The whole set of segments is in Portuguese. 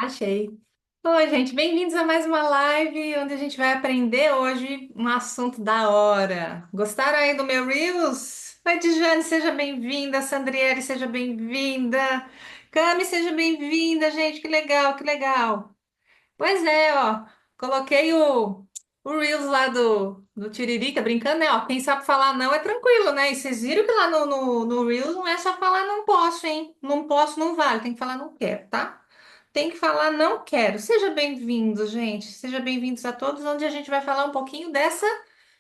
Achei. Oi, gente, bem-vindos a mais uma live onde a gente vai aprender hoje um assunto da hora. Gostaram aí do meu Reels? Oi, Dijane, seja bem-vinda. Sandriele, seja bem-vinda. Cami, seja bem-vinda, gente. Que legal, que legal. Pois é, ó. Coloquei o Reels lá do Tiririca, brincando, né? Ó, quem sabe falar não é tranquilo, né? E vocês viram que lá no Reels não é só falar não posso, hein? Não posso, não vale. Tem que falar não quero, tá? Tem que falar não quero. Seja bem-vindo, gente. Seja bem-vindos a todos, onde a gente vai falar um pouquinho dessa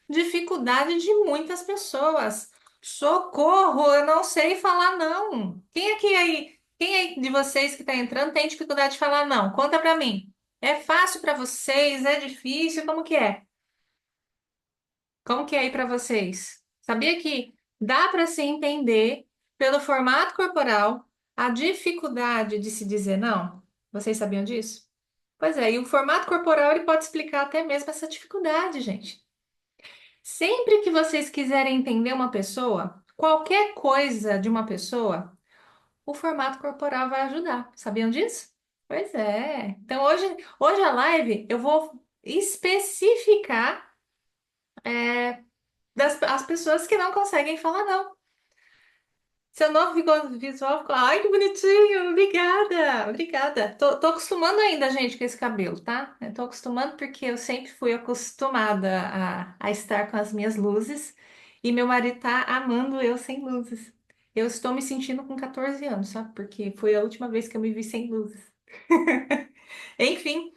dificuldade de muitas pessoas. Socorro, eu não sei falar não. Quem aí de vocês que está entrando tem dificuldade de falar não? Conta pra mim. É fácil para vocês? É difícil? Como que é? Como que é aí para vocês? Sabia que dá para se entender pelo formato corporal a dificuldade de se dizer não? Vocês sabiam disso? Pois é, e o formato corporal ele pode explicar até mesmo essa dificuldade, gente. Sempre que vocês quiserem entender uma pessoa, qualquer coisa de uma pessoa, o formato corporal vai ajudar. Sabiam disso? Pois é. Então hoje a live eu vou especificar as pessoas que não conseguem falar não. Seu novo visual ficou. Ai, que bonitinho! Obrigada, obrigada. Tô acostumando ainda, gente, com esse cabelo, tá? Eu tô acostumando porque eu sempre fui acostumada a estar com as minhas luzes e meu marido tá amando eu sem luzes. Eu estou me sentindo com 14 anos, sabe? Porque foi a última vez que eu me vi sem luzes. Enfim.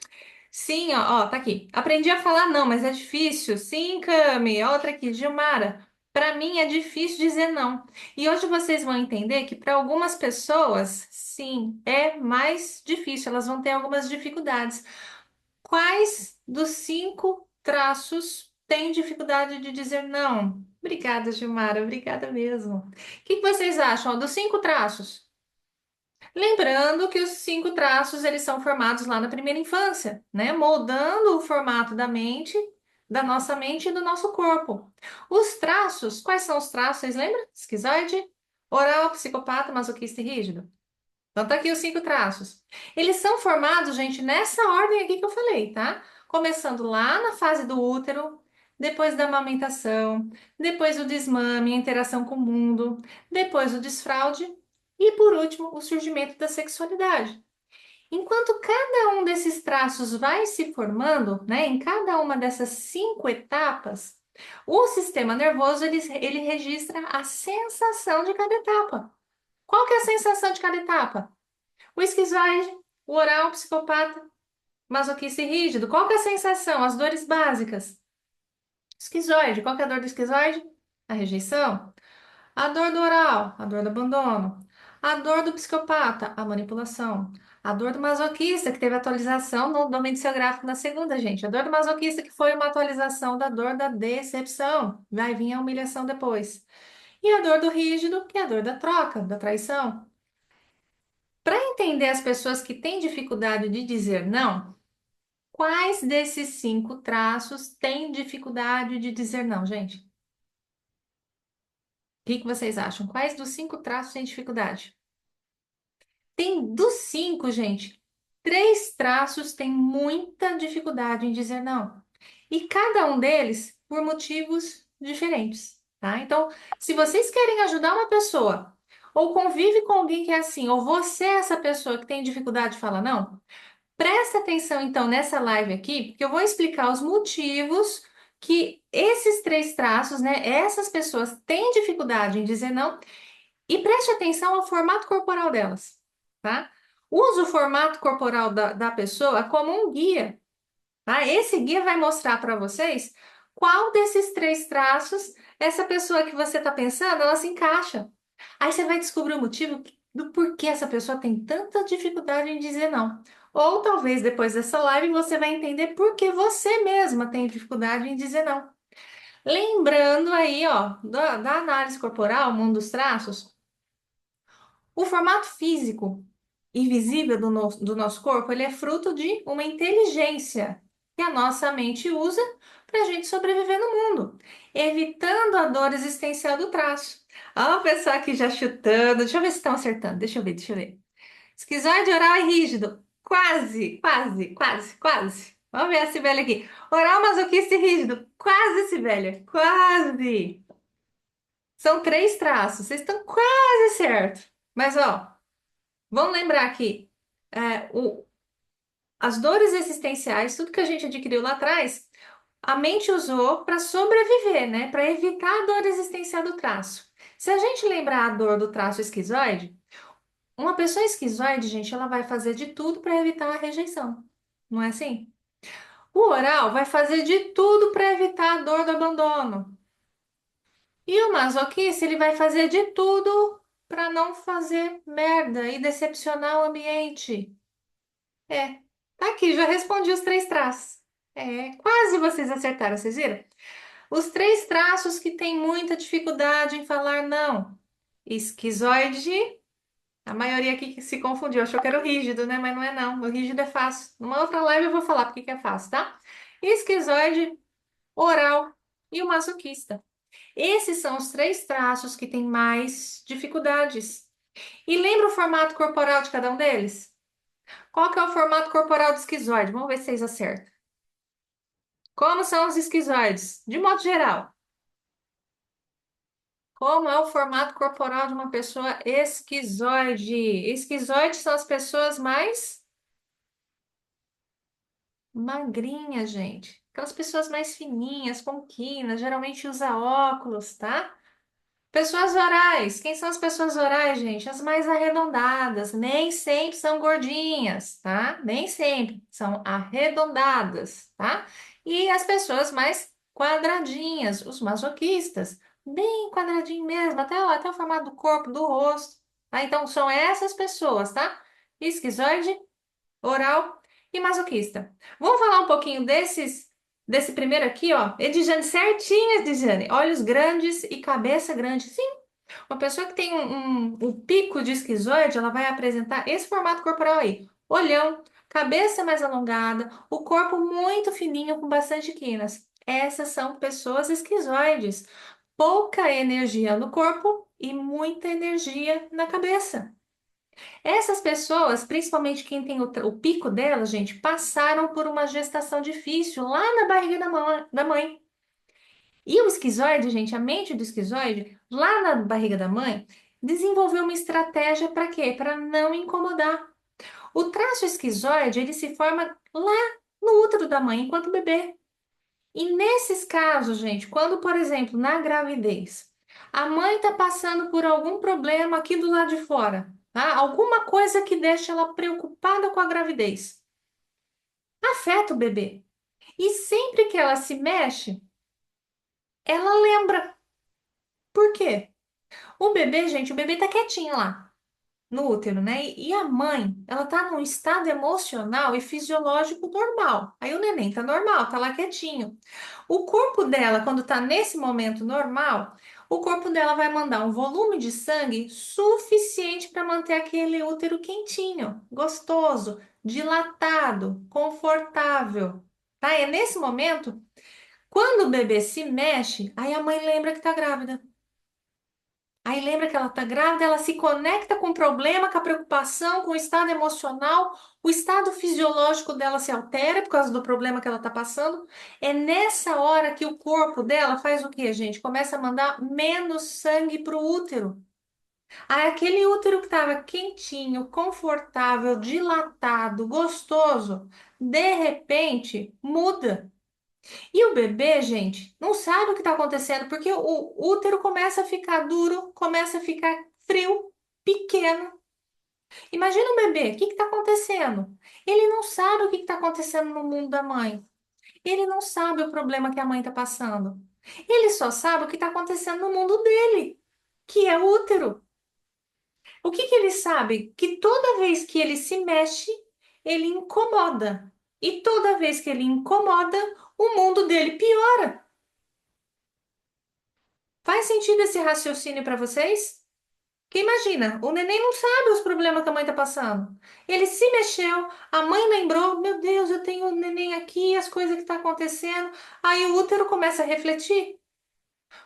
Sim, ó, tá aqui. Aprendi a falar não, mas é difícil. Sim, Cami. Outra aqui, Gilmara. Para mim é difícil dizer não. E hoje vocês vão entender que para algumas pessoas, sim, é mais difícil. Elas vão ter algumas dificuldades. Quais dos 5 traços têm dificuldade de dizer não? Obrigada, Gilmara. Obrigada mesmo. O que vocês acham, ó, dos 5 traços? Lembrando que os 5 traços eles são formados lá na primeira infância, né? Moldando o formato da mente, da nossa mente e do nosso corpo. Os traços, quais são os traços? Vocês lembram? Esquizoide, oral, psicopata, masoquista e rígido. Então tá aqui os 5 traços. Eles são formados, gente, nessa ordem aqui que eu falei, tá? Começando lá na fase do útero, depois da amamentação, depois o desmame, a interação com o mundo, depois o desfraude e, por último, o surgimento da sexualidade. Enquanto cada um desses traços vai se formando, né, em cada uma dessas 5 etapas, o sistema nervoso ele registra a sensação de cada etapa. Qual que é a sensação de cada etapa? O esquizoide, o oral, o psicopata, masoquista e rígido. Qual que é a sensação? As dores básicas. Esquizoide, qual que é a dor do esquizoide? A rejeição. A dor do oral, a dor do abandono. A dor do psicopata, a manipulação. A dor do masoquista, que teve atualização no domínio gráfico na segunda, gente. A dor do masoquista, que foi uma atualização da dor da decepção. Vai vir a humilhação depois. E a dor do rígido, que é a dor da troca, da traição. Para entender as pessoas que têm dificuldade de dizer não, quais desses 5 traços têm dificuldade de dizer não, gente? O que vocês acham? Quais dos 5 traços têm dificuldade? Tem dos 5, gente, 3 traços têm muita dificuldade em dizer não. E cada um deles por motivos diferentes, tá? Então, se vocês querem ajudar uma pessoa, ou convive com alguém que é assim, ou você é essa pessoa que tem dificuldade de falar não, presta atenção então nessa live aqui, porque eu vou explicar os motivos que esses 3 traços, né, essas pessoas têm dificuldade em dizer não, e preste atenção ao formato corporal delas, tá? Use o formato corporal da pessoa como um guia, tá? Esse guia vai mostrar para vocês qual desses 3 traços essa pessoa que você está pensando, ela se encaixa. Aí você vai descobrir o motivo do porquê essa pessoa tem tanta dificuldade em dizer não. Ou talvez depois dessa live você vai entender por que você mesma tem dificuldade em dizer não. Lembrando aí, ó, da análise corporal, mundo dos traços, o formato físico e visível do nosso corpo, ele é fruto de uma inteligência que a nossa mente usa para a gente sobreviver no mundo, evitando a dor existencial do traço. Ó, o pessoal aqui já chutando. Deixa eu ver se estão acertando. Deixa eu ver. Esquizoide, oral e rígido. Quase, quase, quase, quase. Vamos ver a Sibeli aqui. Oral, masoquista e rígido. Quase, Sibeli. Quase. São três traços. Vocês estão quase certo. Mas, ó, vamos lembrar aqui. As dores existenciais, tudo que a gente adquiriu lá atrás, a mente usou para sobreviver, né? Para evitar a dor existencial do traço. Se a gente lembrar a dor do traço esquizoide, uma pessoa esquizoide, gente, ela vai fazer de tudo para evitar a rejeição. Não é assim? O oral vai fazer de tudo para evitar a dor do abandono. E o masoquista, ele vai fazer de tudo para não fazer merda e decepcionar o ambiente. É, tá aqui, já respondi os três traços. É, quase vocês acertaram, vocês viram? Os três traços que têm muita dificuldade em falar não. Esquizoide, a maioria aqui que se confundiu, achou que era o rígido, né? Mas não é não, o rígido é fácil. Numa outra live eu vou falar porque que é fácil, tá? Esquizoide, oral e o masoquista. Esses são os três traços que têm mais dificuldades. E lembra o formato corporal de cada um deles? Qual que é o formato corporal do esquizoide? Vamos ver se vocês acertam. Como são os esquizoides? De modo geral, como é o formato corporal de uma pessoa esquizoide? Esquizoides são as pessoas mais magrinhas, gente. Aquelas pessoas mais fininhas, com quinas, geralmente usa óculos, tá? Pessoas orais. Quem são as pessoas orais, gente? As mais arredondadas. Nem sempre são gordinhas, tá? Nem sempre são arredondadas, tá? E as pessoas mais quadradinhas, os masoquistas. Bem quadradinho mesmo, até o formato do corpo, do rosto. Tá? Então, são essas pessoas, tá? Esquizoide, oral e masoquista. Vamos falar um pouquinho desse primeiro aqui, ó. Edjane, certinha, Edjane. Olhos grandes e cabeça grande. Sim, uma pessoa que tem um pico de esquizoide, ela vai apresentar esse formato corporal aí. Olhão, cabeça mais alongada, o corpo muito fininho com bastante quinas. Essas são pessoas esquizoides. Pouca energia no corpo e muita energia na cabeça. Essas pessoas, principalmente quem tem o pico delas, gente, passaram por uma gestação difícil lá na barriga da mãe. E o esquizoide, gente, a mente do esquizoide, lá na barriga da mãe, desenvolveu uma estratégia para quê? Para não incomodar. O traço esquizoide, ele se forma lá no útero da mãe, enquanto bebê. E nesses casos, gente, quando, por exemplo, na gravidez, a mãe está passando por algum problema aqui do lado de fora, tá? Alguma coisa que deixa ela preocupada com a gravidez, afeta o bebê. E sempre que ela se mexe, ela lembra. Por quê? O bebê, gente, o bebê tá quietinho lá no útero, né? E a mãe, ela tá num estado emocional e fisiológico normal. Aí o neném tá normal, tá lá quietinho. O corpo dela, quando tá nesse momento normal, o corpo dela vai mandar um volume de sangue suficiente para manter aquele útero quentinho, gostoso, dilatado, confortável. Tá? É nesse momento, quando o bebê se mexe, aí a mãe lembra que tá grávida. Aí lembra que ela está grávida, ela se conecta com o problema, com a preocupação, com o estado emocional, o estado fisiológico dela se altera por causa do problema que ela está passando. É nessa hora que o corpo dela faz o quê, gente? Começa a mandar menos sangue para o útero. Aí aquele útero que estava quentinho, confortável, dilatado, gostoso, de repente muda. E o bebê, gente, não sabe o que está acontecendo, porque o útero começa a ficar duro, começa a ficar frio, pequeno. Imagina o bebê, o que está acontecendo? Ele não sabe o que está acontecendo no mundo da mãe. Ele não sabe o problema que a mãe está passando. Ele só sabe o que está acontecendo no mundo dele, que é o útero. O que que ele sabe? Que toda vez que ele se mexe, ele incomoda. E toda vez que ele incomoda, o mundo dele piora. Faz sentido esse raciocínio para vocês? Que imagina, o neném não sabe os problemas que a mãe está passando. Ele se mexeu, a mãe lembrou, meu Deus, eu tenho o neném aqui, as coisas que estão acontecendo. Aí o útero começa a refletir,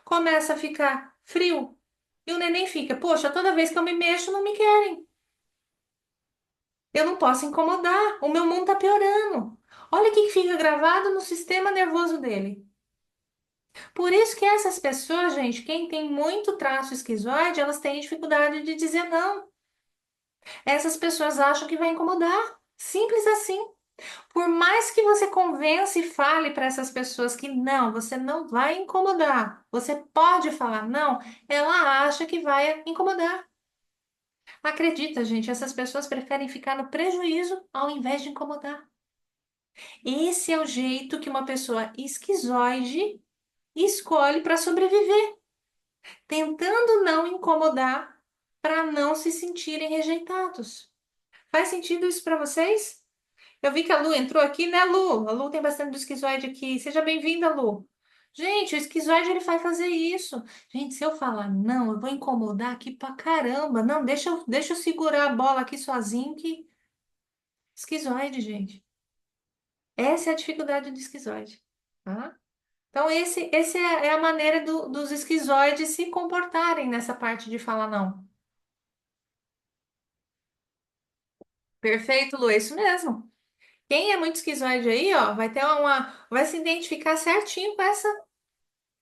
começa a ficar frio. E o neném fica, poxa, toda vez que eu me mexo, não me querem. Eu não posso incomodar. O meu mundo está piorando. Olha o que fica gravado no sistema nervoso dele. Por isso que essas pessoas, gente, quem tem muito traço esquizoide, elas têm dificuldade de dizer não. Essas pessoas acham que vai incomodar. Simples assim. Por mais que você convença e fale para essas pessoas que não, você não vai incomodar. Você pode falar não, ela acha que vai incomodar. Acredita, gente, essas pessoas preferem ficar no prejuízo ao invés de incomodar. Esse é o jeito que uma pessoa esquizoide escolhe para sobreviver, tentando não incomodar para não se sentirem rejeitados. Faz sentido isso para vocês? Eu vi que a Lu entrou aqui, né, Lu? A Lu tem bastante do esquizoide aqui. Seja bem-vinda, Lu. Gente, o esquizoide ele vai fazer isso. Gente, se eu falar não, eu vou incomodar aqui pra caramba. Não, deixa eu segurar a bola aqui sozinho que esquizoide, gente. Essa é a dificuldade do esquizoide, tá? Então, esse é a maneira dos esquizoides se comportarem nessa parte de falar não. Perfeito, Lu, é isso mesmo. Quem é muito esquizoide aí, ó, vai se identificar certinho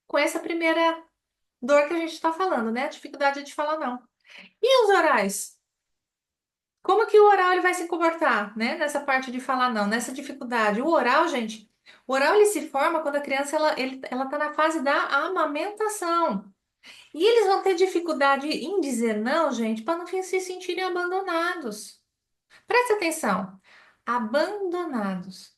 com essa primeira dor que a gente está falando, né? A dificuldade de falar não. E os orais? Como que o oral ele vai se comportar, né? Nessa parte de falar não, nessa dificuldade. O oral, gente, o oral ele se forma quando a criança ela tá na fase da amamentação. E eles vão ter dificuldade em dizer não, gente, para não se sentirem abandonados. Presta atenção. Abandonados.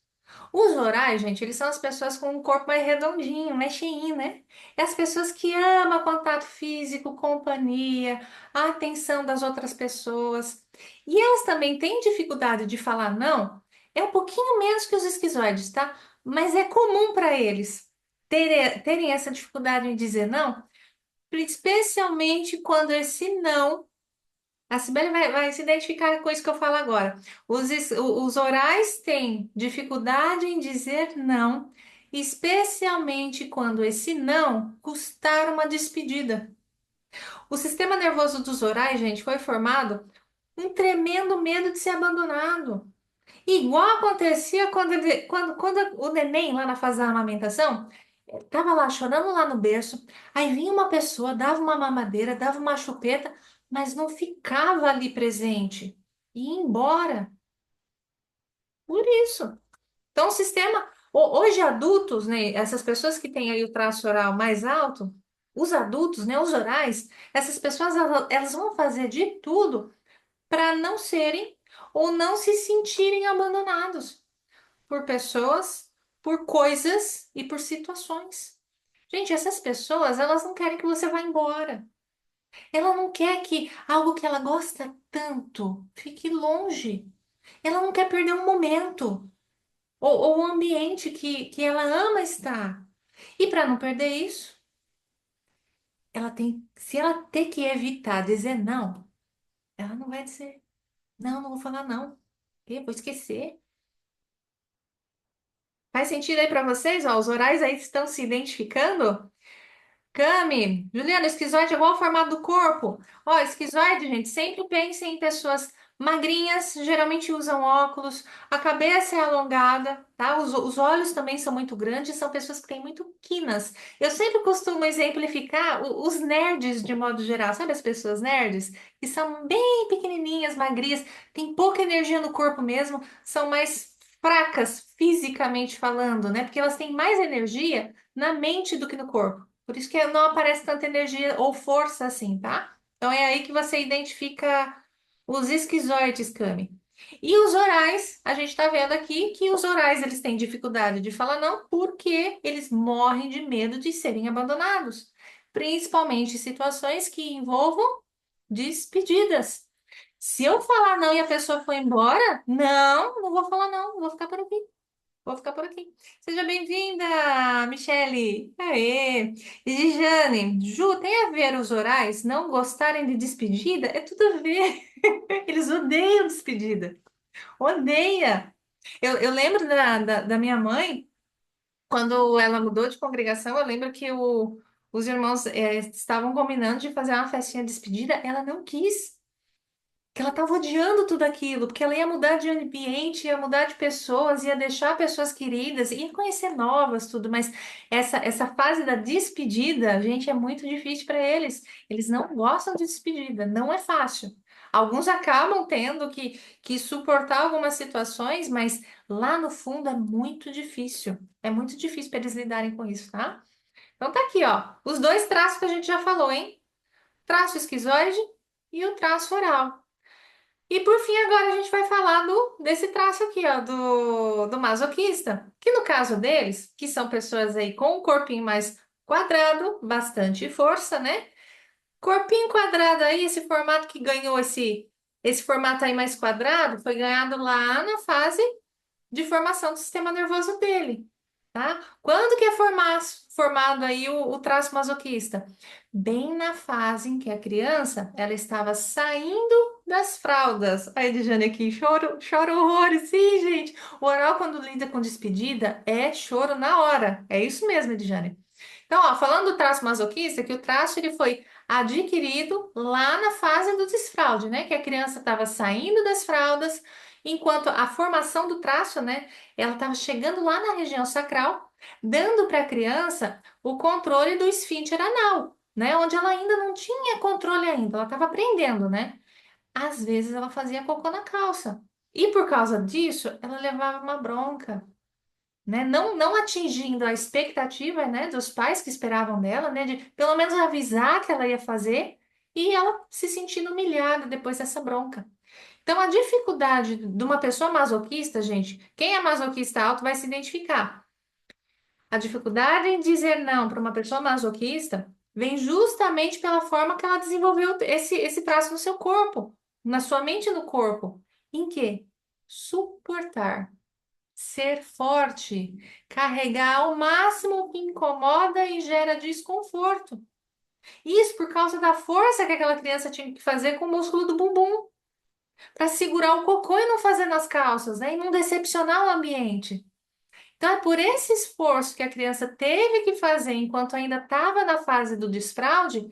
Os orais, gente, eles são as pessoas com um corpo mais redondinho, mais cheinho, né? É as pessoas que amam contato físico, companhia, a atenção das outras pessoas. E elas também têm dificuldade de falar não. É um pouquinho menos que os esquizoides, tá? Mas é comum para eles terem essa dificuldade em dizer não, especialmente quando esse não a Sibeli vai se identificar com isso que eu falo agora. Os orais têm dificuldade em dizer não, especialmente quando esse não custar uma despedida. O sistema nervoso dos orais, gente, foi formado um tremendo medo de ser abandonado. Igual acontecia quando o neném, lá na fase da amamentação, tava lá chorando lá no berço, aí vinha uma pessoa, dava uma mamadeira, dava uma chupeta, mas não ficava ali presente. Ia embora. Por isso. Então, o sistema. Hoje, adultos, né? Essas pessoas que têm aí o traço oral mais alto, os adultos, né? Os orais, essas pessoas, elas vão fazer de tudo para não serem ou não se sentirem abandonados por pessoas, por coisas e por situações. Gente, essas pessoas, elas não querem que você vá embora. Ela não quer que algo que ela gosta tanto fique longe. Ela não quer perder um momento ou um ambiente que ela ama estar. E para não perder isso, se ela ter que evitar dizer não, ela não vai dizer, não, não vou falar não. Eu vou esquecer. Faz sentido aí para vocês? Ó, os orais aí estão se identificando? Cami, Juliana, esquizoide é igual ao formato do corpo. Ó, esquizoide, gente, sempre pense em pessoas magrinhas, geralmente usam óculos, a cabeça é alongada, tá? Os olhos também são muito grandes, são pessoas que têm muito quinas. Eu sempre costumo exemplificar os nerds de modo geral, sabe as pessoas nerds? Que são bem pequenininhas, magrinhas, têm pouca energia no corpo mesmo, são mais fracas fisicamente falando, né? Porque elas têm mais energia na mente do que no corpo. Por isso que não aparece tanta energia ou força assim, tá? Então é aí que você identifica os esquizoides, Cami. E os orais, a gente tá vendo aqui que os orais eles têm dificuldade de falar não porque eles morrem de medo de serem abandonados, principalmente em situações que envolvam despedidas. Se eu falar não e a pessoa for embora, não, não vou falar não, vou ficar por aqui. Vou ficar por aqui. Seja bem-vinda, Michele. Aê. E Jane, Ju, tem a ver os orais não gostarem de despedida? É tudo a ver. Eles odeiam despedida. Odeia. Eu lembro da minha mãe, quando ela mudou de congregação, eu lembro que os irmãos estavam combinando de fazer uma festinha de despedida. Ela não quis. que ela estava odiando tudo aquilo, porque ela ia mudar de ambiente, ia mudar de pessoas, ia deixar pessoas queridas, ia conhecer novas, tudo, mas essa fase da despedida, gente, é muito difícil para eles. Eles não gostam de despedida, não é fácil. Alguns acabam tendo que suportar algumas situações, mas lá no fundo é muito difícil. É muito difícil para eles lidarem com isso, tá? Então tá aqui, ó, os dois traços que a gente já falou, hein? Traço esquizoide e o traço oral. E por fim, agora a gente vai falar desse traço aqui, ó, do masoquista, que no caso deles, que são pessoas aí com um corpinho mais quadrado, bastante força, né? Corpinho quadrado aí, esse formato que ganhou esse formato aí mais quadrado, foi ganhado lá na fase de formação do sistema nervoso dele, tá? Quando que é formado aí o traço masoquista? Bem na fase em que a criança ela estava saindo das fraldas. A Edjane aqui, choro horrores. Sim, gente. O oral, quando lida com despedida, é choro na hora. É isso mesmo, Edjane. Então, ó, falando do traço masoquista, que o traço ele foi adquirido lá na fase do desfraude, né? Que a criança estava saindo das fraldas, enquanto a formação do traço, né? Ela estava chegando lá na região sacral, dando para a criança o controle do esfíncter anal, né? Onde ela ainda não tinha controle ainda, ela estava aprendendo, né? Às vezes ela fazia cocô na calça. E por causa disso, ela levava uma bronca, né? Não atingindo a expectativa, né, dos pais que esperavam dela, né, de pelo menos avisar que ela ia fazer e ela se sentindo humilhada depois dessa bronca. Então, a dificuldade de uma pessoa masoquista, gente, quem é masoquista alto vai se identificar. A dificuldade em dizer não para uma pessoa masoquista vem justamente pela forma que ela desenvolveu esse traço no seu corpo, na sua mente e no corpo. Em que? Suportar. Ser forte, carregar ao máximo o que incomoda e gera desconforto. Isso por causa da força que aquela criança tinha que fazer com o músculo do bumbum, para segurar o cocô e não fazer nas calças, né? E não decepcionar o ambiente. Então, é por esse esforço que a criança teve que fazer enquanto ainda estava na fase do desfraude,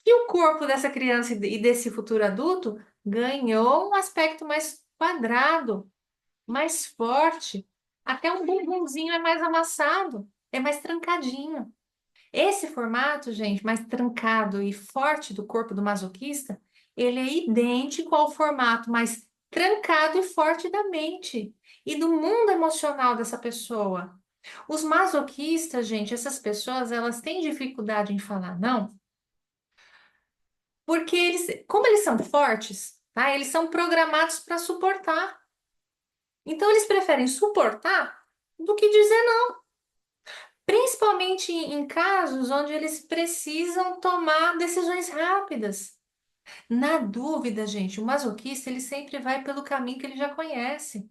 que o corpo dessa criança e desse futuro adulto ganhou um aspecto mais quadrado, mais forte. Até o bumbumzinho é mais amassado, é mais trancadinho. Esse formato, gente, mais trancado e forte do corpo do masoquista, ele é idêntico ao formato mais trancado e forte da mente e do mundo emocional dessa pessoa. Os masoquistas, gente, essas pessoas, elas têm dificuldade em falar não, porque eles, como eles são fortes, tá? Eles são programados para suportar. Então, eles preferem suportar do que dizer não, principalmente em casos onde eles precisam tomar decisões rápidas. Na dúvida, gente, o masoquista ele sempre vai pelo caminho que ele já conhece,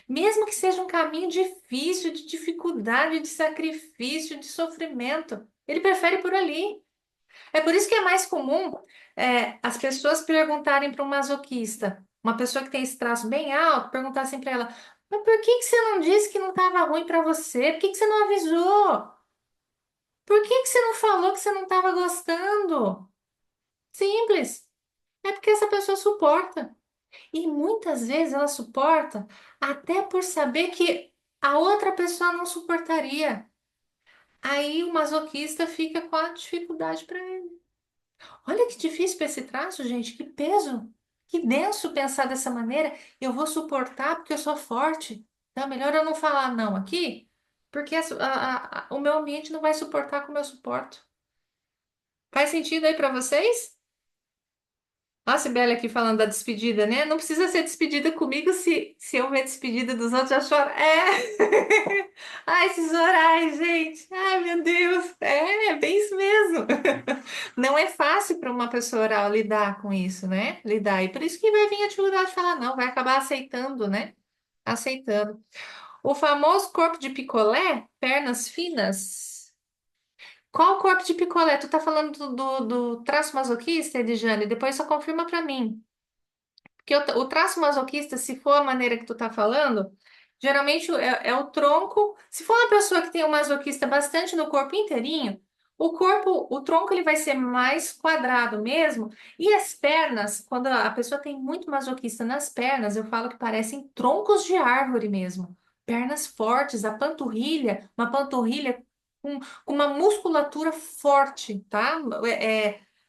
mesmo que seja um caminho difícil, de dificuldade, de sacrifício, de sofrimento. Ele prefere por ali. É por isso que é mais comum as pessoas perguntarem para um masoquista, uma pessoa que tem esse traço bem alto, perguntar assim para ela: mas por que que você não disse que não estava ruim para você? Por que que você não avisou? Por que que você não falou que você não estava gostando? Simples. É porque essa pessoa suporta. E muitas vezes ela suporta até por saber que a outra pessoa não suportaria. Aí o masoquista fica com a dificuldade para ele. Olha que difícil para esse traço, gente, que peso, que denso pensar dessa maneira. Eu vou suportar porque eu sou forte. Então, é melhor eu não falar não aqui, porque o meu ambiente não vai suportar como eu suporto. Faz sentido aí para vocês? Ó, a Sibeli aqui falando da despedida, né? Não precisa ser despedida comigo se eu ver despedida dos outros, já choro. É! Ai, esses orais, gente! Ai, meu Deus! É bem isso mesmo. Não é fácil para uma pessoa oral lidar com isso, né? Lidar. E por isso que vai vir a dificuldade de falar não, vai acabar aceitando, né? Aceitando. O famoso corpo de picolé, pernas finas. Qual corpo de picolé? Tu tá falando do traço masoquista, Edjane? Depois só confirma pra mim. Porque o traço masoquista, se for a maneira que tu tá falando, geralmente é o tronco. Se for uma pessoa que tem um masoquista bastante no corpo inteirinho, O corpo, o tronco ele vai ser mais quadrado mesmo, e as pernas, quando a pessoa tem muito masoquista nas pernas, eu falo que parecem troncos de árvore mesmo. Pernas fortes, a panturrilha, uma panturrilha com uma musculatura forte, tá?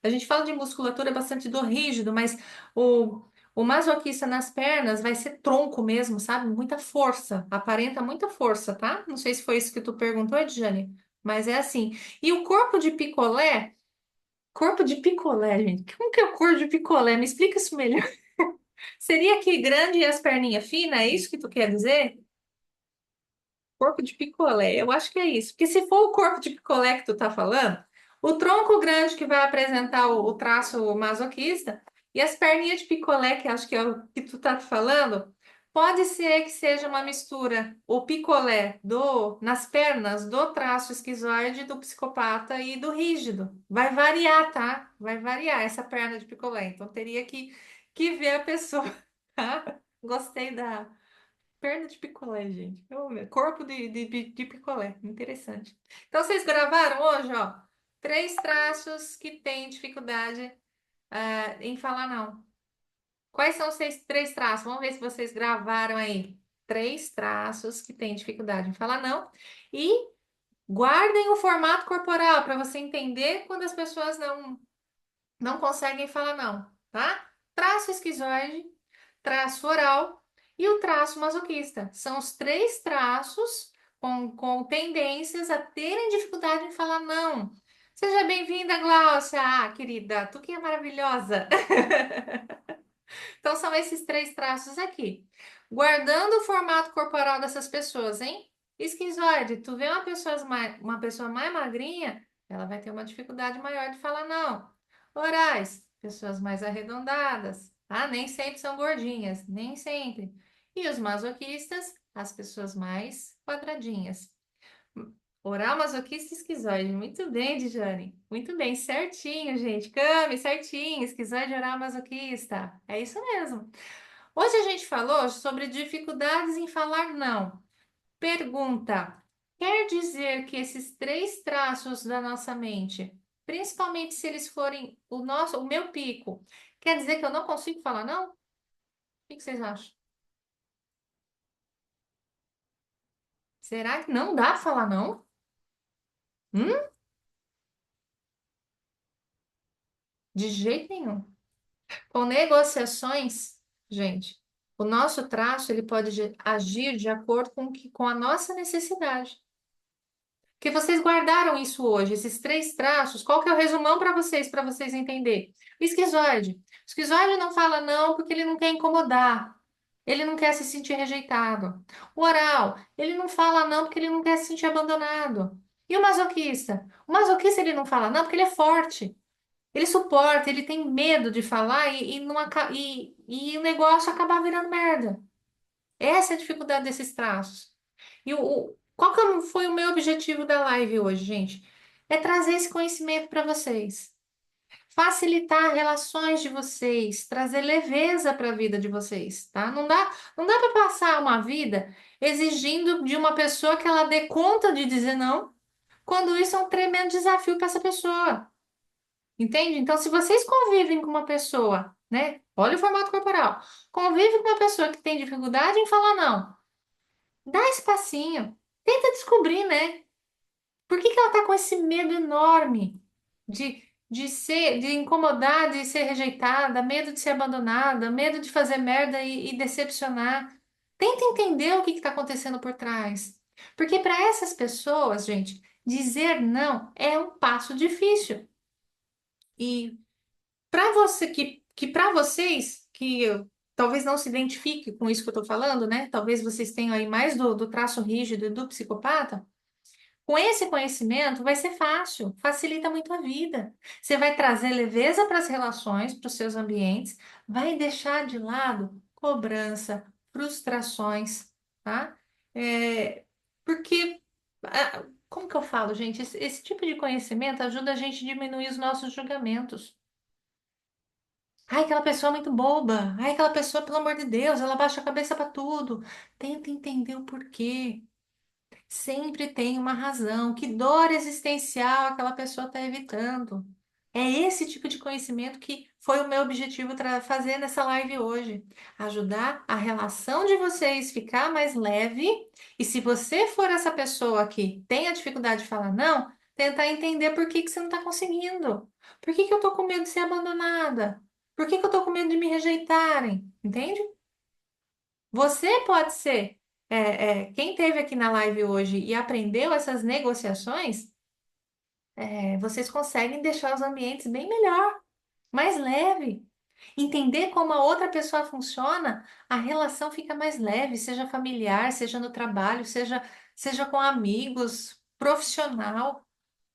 A gente fala de musculatura bastante do rígido, mas o masoquista nas pernas vai ser tronco mesmo, sabe? Muita força, aparenta muita força, tá? Não sei se foi isso que tu perguntou, Edjane, mas é assim. E o corpo de picolé, gente. Como que é o corpo de picolé? Me explica isso melhor. Seria que grande e as perninhas finas? É isso que tu quer dizer? Corpo de picolé, eu acho que é isso. Porque se for o corpo de picolé que tu tá falando, o tronco grande que vai apresentar o traço masoquista e as perninhas de picolé, que acho que é o que tu tá falando, pode ser que seja uma mistura, o picolé nas pernas do traço esquizoide, do psicopata e do rígido. Vai variar, tá? Vai variar essa perna de picolé. Então teria que ver a pessoa, tá? Gostei da perna de picolé, gente. Corpo de picolé. Interessante. Então, vocês gravaram hoje, ó, três traços que têm dificuldade, em falar não. Quais são os três traços? Vamos ver se vocês gravaram aí. Três traços que têm dificuldade em falar não. E guardem o formato corporal para você entender quando as pessoas não conseguem falar não, tá? Traço esquizoide, traço oral e o traço masoquista. São os três traços com tendências a terem dificuldade em falar não. Seja bem-vinda, Glaucia. Ah, querida, tu que é maravilhosa. Então, são esses três traços aqui. Guardando o formato corporal dessas pessoas, hein? Esquizoide, tu vê uma pessoa mais magrinha, ela vai ter uma dificuldade maior de falar não. Orais, pessoas mais arredondadas. Ah, nem sempre são gordinhas, nem sempre. E os masoquistas, as pessoas mais quadradinhas. Oral, masoquista e esquizoide. Muito bem, Dijane. Muito bem, certinho, gente. Cami, certinho. Esquizoide, oral, masoquista. É isso mesmo. Hoje a gente falou sobre dificuldades em falar não. Pergunta: quer dizer que esses três traços da nossa mente, principalmente se eles forem o meu pico, quer dizer que eu não consigo falar não? O que vocês acham? Será que não dá pra falar não? Hum? De jeito nenhum. Com negociações, gente, o nosso traço ele pode agir de acordo com a nossa necessidade. Que vocês guardaram isso hoje, esses três traços. Qual que é o resumão para vocês entenderem? O esquizoide. O esquizoide não fala não porque ele não quer incomodar. Ele não quer se sentir rejeitado. O oral, ele não fala não porque ele não quer se sentir abandonado. E o masoquista? O masoquista ele não fala não porque ele é forte. Ele suporta, ele tem medo de falar e o negócio acabar virando merda. Essa é a dificuldade desses traços. E qual que foi o meu objetivo da live hoje, gente? É trazer esse conhecimento para vocês. Facilitar relações de vocês, trazer leveza para a vida de vocês, tá? Não dá para passar uma vida exigindo de uma pessoa que ela dê conta de dizer não, quando isso é um tremendo desafio para essa pessoa. Entende? Então, se vocês convivem com uma pessoa, né? Olha o formato corporal. Convive com uma pessoa que tem dificuldade em falar não. Dá espacinho. Tenta descobrir, né? Por que que ela tá com esse medo enorme de incomodar, de ser rejeitada, medo de ser abandonada, medo de fazer merda e decepcionar? Tenta entender o que que tá acontecendo por trás. Porque para essas pessoas, gente, dizer não é um passo difícil. E para você que para vocês talvez não se identifique com isso que eu estou falando, né? Talvez vocês tenham aí mais do traço rígido e do psicopata. Com esse conhecimento vai ser fácil, facilita muito a vida. Você vai trazer leveza para as relações, para os seus ambientes, vai deixar de lado cobrança, frustrações, tá? Porque, como que eu falo, gente? Esse tipo de conhecimento ajuda a gente a diminuir os nossos julgamentos. Ai, aquela pessoa é muito boba. Ai, aquela pessoa, pelo amor de Deus, ela baixa a cabeça para tudo. Tenta entender o porquê. Sempre tem uma razão. Que dor existencial aquela pessoa está evitando? É esse tipo de conhecimento que foi o meu objetivo fazer nessa live hoje. Ajudar a relação de vocês ficar mais leve. E se você for essa pessoa que tem a dificuldade de falar não, tentar entender por que que você não está conseguindo. Por que que eu estou com medo de ser abandonada? Por que que eu estou com medo de me rejeitarem? Entende? Você pode ser, quem esteve aqui na live hoje e aprendeu essas negociações, vocês conseguem deixar os ambientes bem melhor, mais leve. Entender como a outra pessoa funciona, a relação fica mais leve, seja familiar, seja no trabalho, seja com amigos, profissional.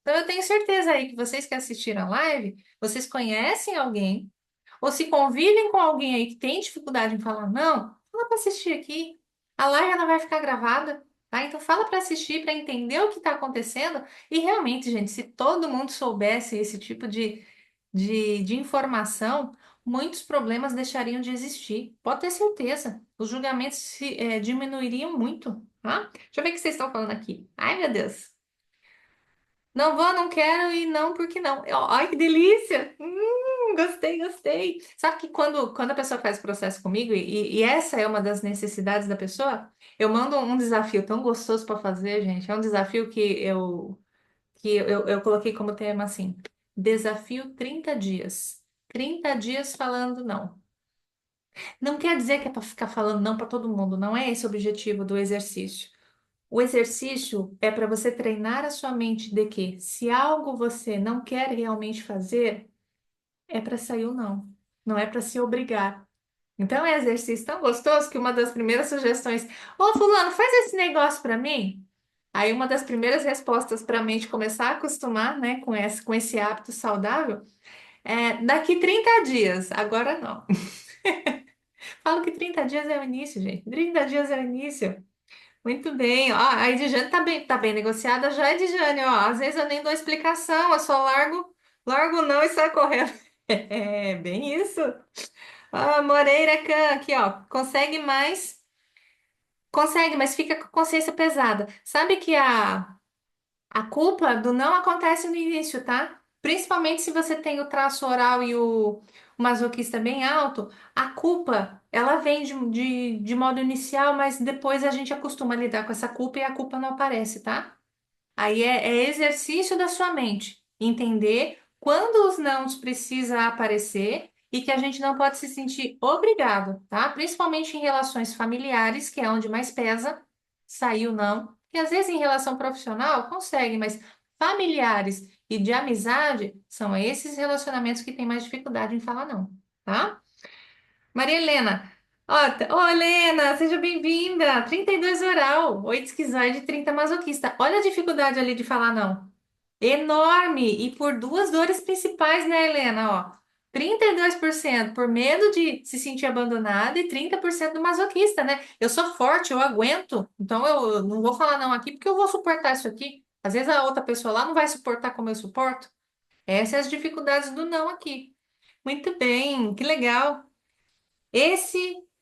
Então, eu tenho certeza aí que vocês que assistiram a live, vocês conhecem alguém, ou se convivem com alguém aí que tem dificuldade em falar não, fala para assistir aqui. A live ela vai ficar gravada, tá? Então, fala para assistir, para entender o que está acontecendo. E realmente, gente, se todo mundo soubesse esse tipo de informação, muitos problemas deixariam de existir. Pode ter certeza. Os julgamentos diminuiriam muito, tá? Deixa eu ver o que vocês estão falando aqui. Ai, meu Deus. Não vou, não quero e não porque não. Ai, que delícia! Gostei, gostei. Sabe que quando a pessoa faz o processo comigo, e essa é uma das necessidades da pessoa, eu mando um desafio tão gostoso para fazer, gente. É um desafio que eu coloquei como tema assim: desafio 30 dias. 30 dias falando não. Não quer dizer que é para ficar falando não para todo mundo, não é esse o objetivo do exercício. O exercício é para você treinar a sua mente de que se algo você não quer realmente fazer, é para sair ou não. Não é para se obrigar. Então é um exercício tão gostoso que uma das primeiras sugestões, ô fulano, faz esse negócio para mim. Aí uma das primeiras respostas para a mente começar a acostumar, né, com esse hábito saudável, daqui 30 dias. Agora não. Falo que 30 dias é o início, gente. 30 dias é o início. Muito bem, ó, a Edjane tá bem negociada já, Edjane, ó, às vezes eu nem dou explicação, eu só largo não e saio correndo. É, bem isso. Ah, Moreira Can, aqui, ó, consegue, mas fica com a consciência pesada. Sabe que a culpa do não acontece no início, tá? Principalmente se você tem o traço oral e o masoquista bem alto, a culpa, ela vem de modo inicial, mas depois a gente acostuma a lidar com essa culpa e a culpa não aparece, tá? Aí é exercício da sua mente, entender quando os nãos precisa aparecer e que a gente não pode se sentir obrigado, tá? Principalmente em relações familiares, que é onde mais pesa, saiu não. E às vezes em relação profissional consegue, mas familiares e de amizade são esses relacionamentos que têm mais dificuldade em falar não, tá? Maria Helena. Ó, ô, Helena, seja bem-vinda. 32 oral, 8 esquizoide, 30 masoquista. Olha a dificuldade ali de falar não. Enorme! E por duas dores principais, né, Helena? Ó, 32% por medo de se sentir abandonada e 30% do masoquista, né? Eu sou forte, eu aguento. Então eu não vou falar não aqui porque eu vou suportar isso aqui. Às vezes a outra pessoa lá não vai suportar como eu suporto. Essas são as dificuldades do não aqui. Muito bem, que legal.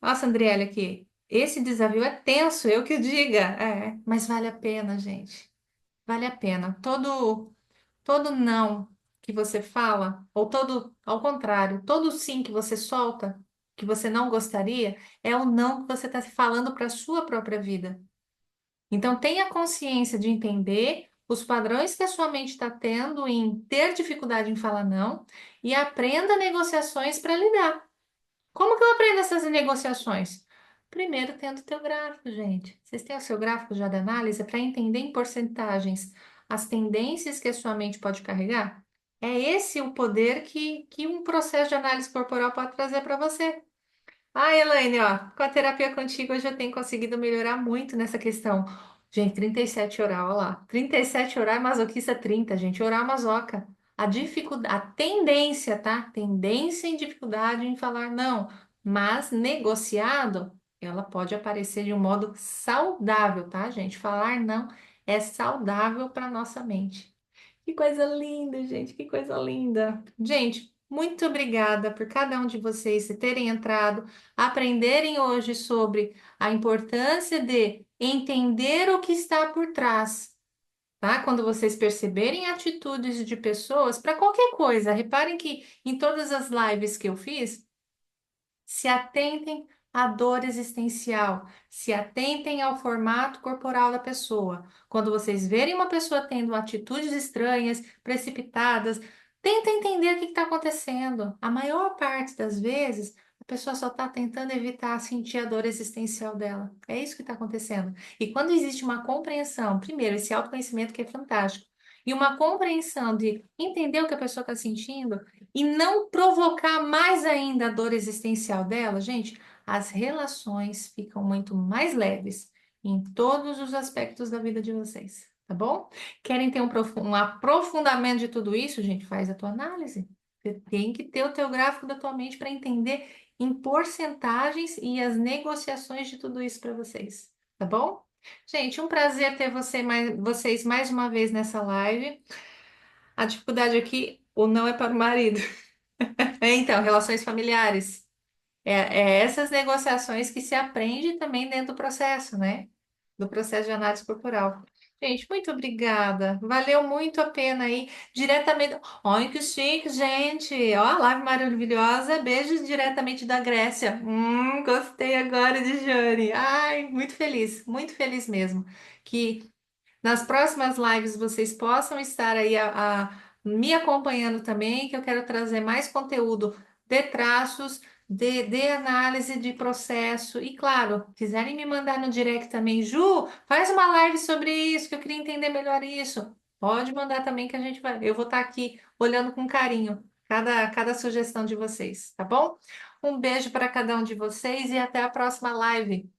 Nossa, Andriele aqui, esse desafio é tenso, eu que diga. Mas vale a pena, gente. Vale a pena. Todo não que você fala, ou todo, ao contrário, todo sim que você solta, que você não gostaria, é o não que você está falando para a sua própria vida. Então, tenha consciência de entender os padrões que a sua mente está tendo em ter dificuldade em falar não e aprenda negociações para lidar. Como que eu aprendo essas negociações? Primeiro, tendo o teu gráfico, gente. Vocês têm o seu gráfico já de análise para entender em porcentagens as tendências que a sua mente pode carregar? É esse o poder que um processo de análise corporal pode trazer para você. Ah, Elaine, ó, com a terapia contigo eu já tenho conseguido melhorar muito nessa questão. Gente, 37 oral, ó lá. 37 oral e masoquista 30, gente. Oral masoca. A dificuldade, a tendência, tá? Tendência em dificuldade em falar não. Mas negociado, ela pode aparecer de um modo saudável, tá, gente? Falar não é saudável para nossa mente. Que coisa linda, gente. Que coisa linda. Gente. Muito obrigada por cada um de vocês terem entrado, aprenderem hoje sobre a importância de entender o que está por trás, tá? Quando vocês perceberem atitudes de pessoas para qualquer coisa, reparem que em todas as lives que eu fiz, se atentem à dor existencial, se atentem ao formato corporal da pessoa. Quando vocês verem uma pessoa tendo atitudes estranhas, precipitadas, tentem entender o que está acontecendo. A maior parte das vezes, a pessoa só está tentando evitar sentir a dor existencial dela. É isso que está acontecendo. E quando existe uma compreensão, primeiro, esse autoconhecimento que é fantástico, e uma compreensão de entender o que a pessoa está sentindo, e não provocar mais ainda a dor existencial dela, gente, as relações ficam muito mais leves em todos os aspectos da vida de vocês, tá bom? Querem ter um aprofundamento de tudo isso, gente? Faz a tua análise. Você tem que ter o teu gráfico da tua mente para entender em porcentagens e as negociações de tudo isso para vocês, tá bom? Gente, um prazer ter vocês mais uma vez nessa live. A dificuldade aqui, o não é para o marido. Então, relações familiares. É essas negociações que se aprende também dentro do processo, né? Do processo de análise corporal. Gente, muito obrigada. Valeu muito a pena aí. Diretamente. Olha que chique, gente. Ó, a live maravilhosa. Beijos diretamente da Grécia. Gostei agora de Jane. Ai, muito feliz mesmo. Que nas próximas lives vocês possam estar aí me acompanhando também, que eu quero trazer mais conteúdo de traços, de análise de processo. E claro, quiserem me mandar no direct também, Ju, faz uma live sobre isso, que eu queria entender melhor isso. Pode mandar também que a gente vai. Eu vou estar aqui olhando com carinho cada sugestão de vocês, tá bom? Um beijo para cada um de vocês e até a próxima live.